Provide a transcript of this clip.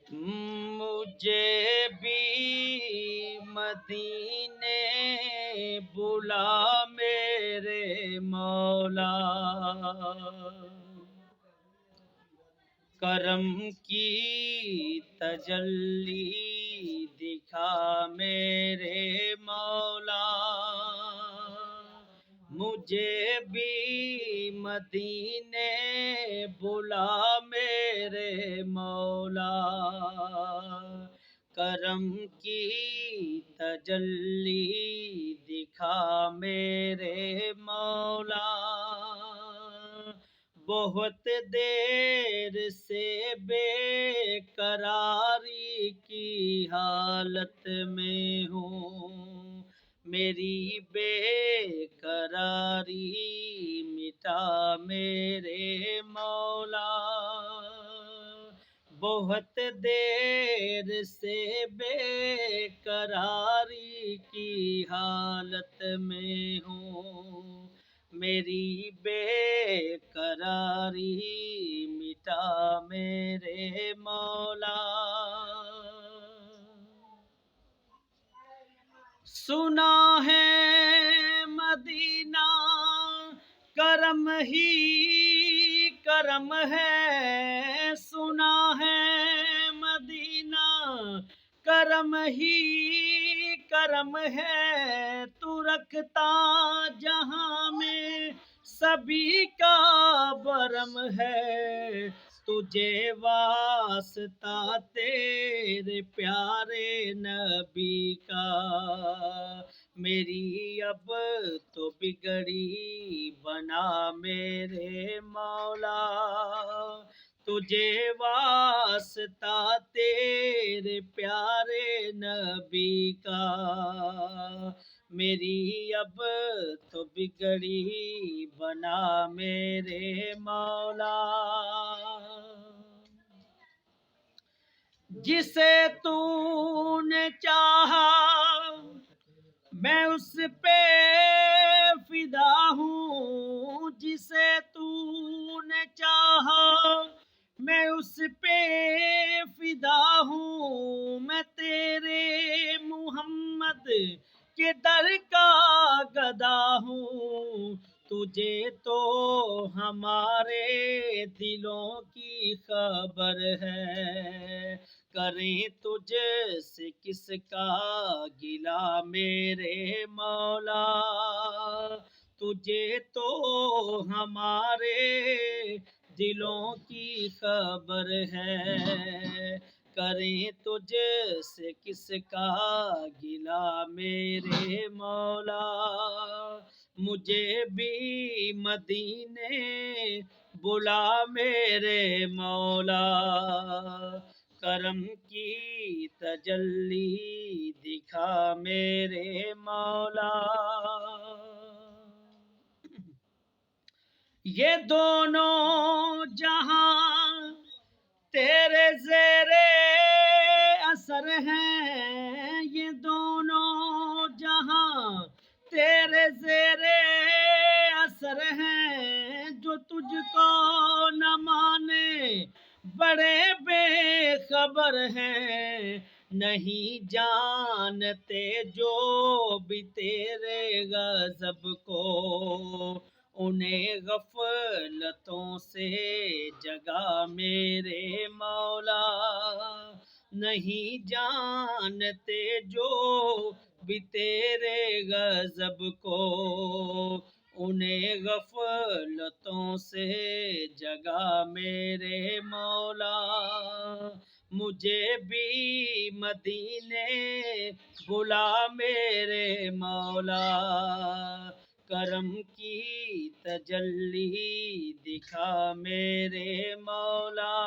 مجھے بھی مدینے بلا میرے مولا، کرم کی تجلی دکھا میرے مولا، مجھے بھی مدینے بلا میرے مولا، کرم کی تجلی دکھا میرے مولا، بہت دیر سے بے قراری کی حالت میں ہوں، میری بے قراری مٹا میرے مولا، بہت دیر سے بے قراری کی حالت میں ہوں، میری بے قراری مٹا میرے مولا، سنا ہے مدینہ کرم ہی کرم ہے، سنا ہے مدینہ کرم ہی کرم ہے، تو رکھتا جہاں میں سبھی کا برم ہے، تجھے واسطہ تیرے پیارے نبی کا، میری اب تو بگڑی بنا میرے مولا، تجھے واسطہ تیرے پیارے نبی کا، میری اب تو بگڑی بنا میرے مولا، جسے تو نے چاہا میں اس پہ فدا ہوں، جسے تو نے چاہا میں اس پہ فدا ہوں، میں تیرے محمد کے در کا گدا ہوں، تجھے تو ہمارے دلوں کی خبر ہے، کریں تجھ سے کس کا گلہ میرے مولا، تجھے تو ہمارے دلوں کی خبر ہے، کریں تجھ سے کس کا گلہ میرے مولا، مجھے بھی مدینے بلا میرے مولا، کرم کی تجلی دکھا میرے مولا، یہ دونوں جہاں تیرے زیر اثر ہیں، یہ دونوں جہاں تیرے زیر اثر ہیں، جو تجھ کو نہ مانے بڑے بے خبر ہیں، نہیں جانتے جو بھی تیرے غضب کو، انہیں غفلتوں سے جگا میرے مولا، نہیں جانتے جو بھی تیرے غضب کو، انہیں غفلتوں سے جگا میرے مولا، مجھے بھی مدینے بلا میرے مولا، کرم کی تجلی دکھا میرے مولا۔